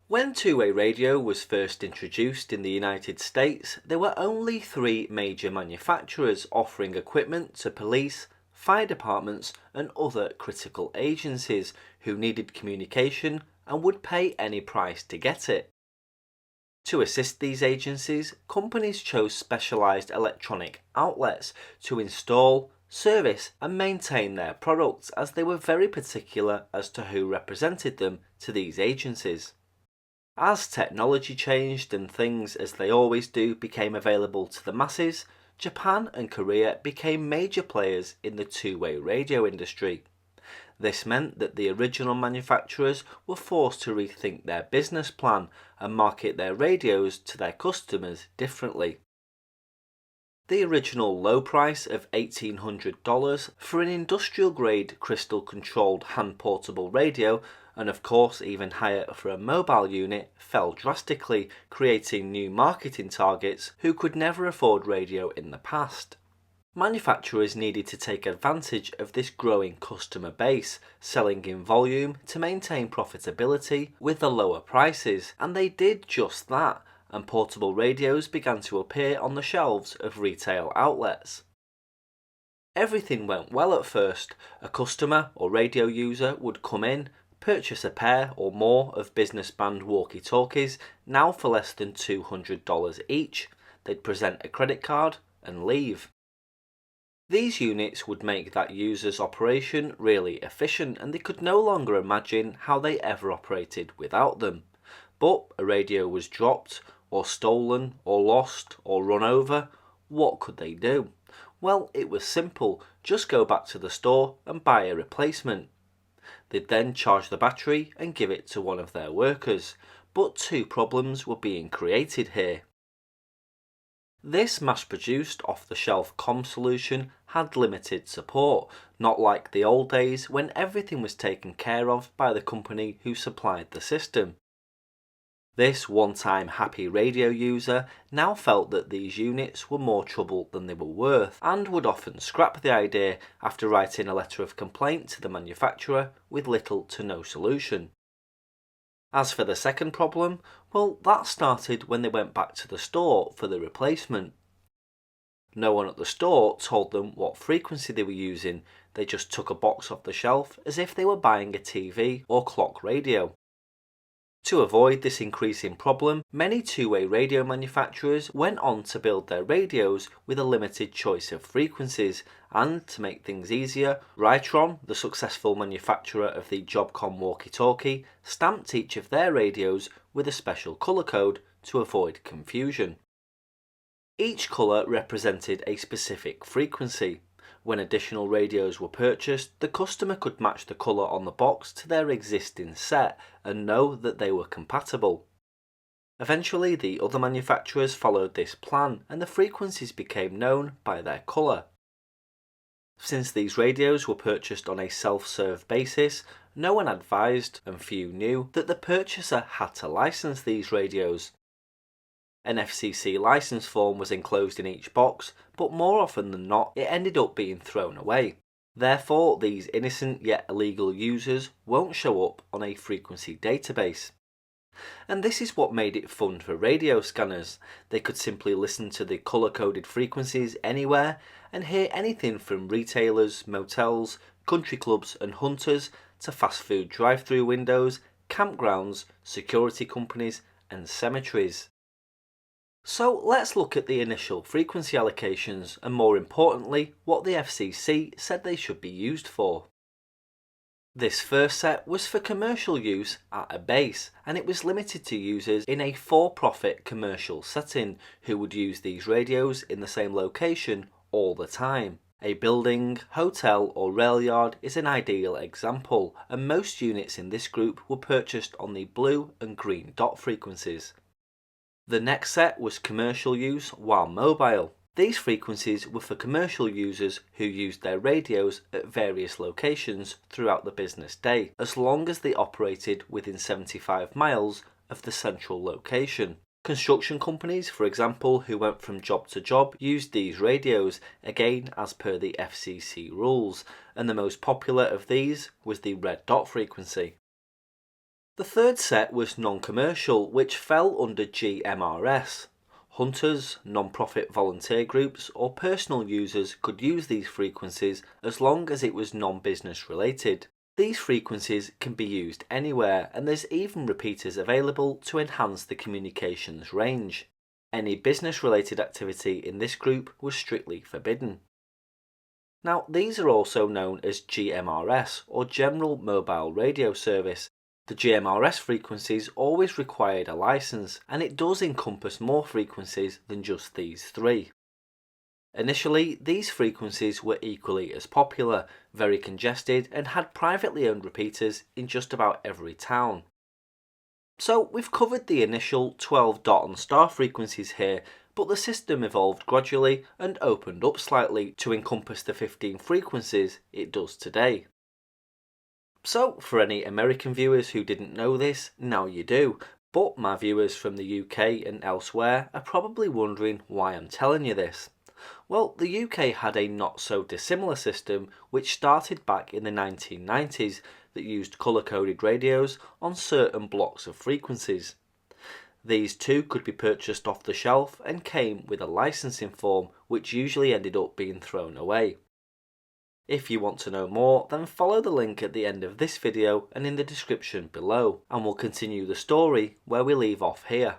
When two-way radio was first introduced in the United States, there were only three major manufacturers offering equipment to police, fire departments and other critical agencies who needed communication and would pay any price to get it. To assist these agencies, companies chose specialised electronic outlets to install, service and maintain their products, as they were very particular as to who represented them to these agencies. As technology changed and things, as they always do, became available to the masses, Japan and Korea became major players in the two-way radio industry. This meant that the original manufacturers were forced to rethink their business plan and market their radios to their customers differently. The original low price of $1,800 for an industrial-grade crystal-controlled hand-portable radio, and of course even higher for a mobile unit, fell drastically, creating new marketing targets who could never afford radio in the past. Manufacturers needed to take advantage of this growing customer base, selling in volume to maintain profitability with the lower prices, and they did just that, and portable radios began to appear on the shelves of retail outlets. Everything went well at first. A customer or radio user would come in, purchase a pair or more of business band walkie-talkies, now for less than $200 each. They'd present a credit card and leave. These units would make that user's operation really efficient, and they could no longer imagine how they ever operated without them. But a radio was dropped, or stolen, or lost, or run over. What could they do? Well, it was simple. Just go back to the store and buy a replacement. They'd then charge the battery and give it to one of their workers. But two problems were being created here. This mass-produced off-the-shelf comm solution had limited support, not like the old days when everything was taken care of by the company who supplied the system. This one-time happy radio user now felt that these units were more trouble than they were worth, and would often scrap the idea after writing a letter of complaint to the manufacturer with little to no solution. As for the second problem, well, that started when they went back to the store for the replacement. No one at the store told them what frequency they were using. They just took a box off the shelf as if they were buying a TV or clock radio. To avoid this increasing problem, many two-way radio manufacturers went on to build their radios with a limited choice of frequencies, and to make things easier, Rytron, the successful manufacturer of the Jobcom walkie-talkie, stamped each of their radios with a special colour code to avoid confusion. Each colour represented a specific frequency. When additional radios were purchased, the customer could match the colour on the box to their existing set and know that they were compatible. Eventually, the other manufacturers followed this plan and the frequencies became known by their colour. Since these radios were purchased on a self-serve basis, no one advised, and few knew, that the purchaser had to license these radios. An FCC license form was enclosed in each box, but more often than not, it ended up being thrown away. Therefore, these innocent yet illegal users won't show up on a frequency database. And this is what made it fun for radio scanners. They could simply listen to the colour-coded frequencies anywhere and hear anything from retailers, motels, country clubs and hunters to fast food drive-through windows, campgrounds, security companies and cemeteries. So let's look at the initial frequency allocations and, more importantly, what the FCC said they should be used for. This first set was for commercial use at a base, and it was limited to users in a for-profit commercial setting who would use these radios in the same location all the time. A building, hotel or rail yard is an ideal example, and most units in this group were purchased on the blue and green dot frequencies. The next set was commercial use while mobile. These frequencies were for commercial users who used their radios at various locations throughout the business day, as long as they operated within 75 miles of the central location. Construction companies, for example, who went from job to job, used these radios, again as per the FCC rules, and the most popular of these was the red dot frequency. The third set was non-commercial, which fell under GMRS. Hunters, non-profit volunteer groups, or personal users could use these frequencies as long as it was non-business related. These frequencies can be used anywhere, and there's even repeaters available to enhance the communications range. Any business-related activity in this group was strictly forbidden. Now, these are also known as GMRS, or General Mobile Radio Service. The GMRS frequencies always required a license, and it does encompass more frequencies than just these three. Initially, these frequencies were equally as popular, very congested, and had privately owned repeaters in just about every town. So we've covered the initial 12 dot and star frequencies here, but the system evolved gradually and opened up slightly to encompass the 15 frequencies it does today. So for any American viewers who didn't know this, now you do, but my viewers from the UK and elsewhere are probably wondering why I'm telling you this. Well, the UK had a not so dissimilar system which started back in the 1990s that used colour-coded radios on certain blocks of frequencies. These too could be purchased off the shelf and came with a licensing form which usually ended up being thrown away. If you want to know more, then follow the link at the end of this video and in the description below, and we'll continue the story where we leave off here.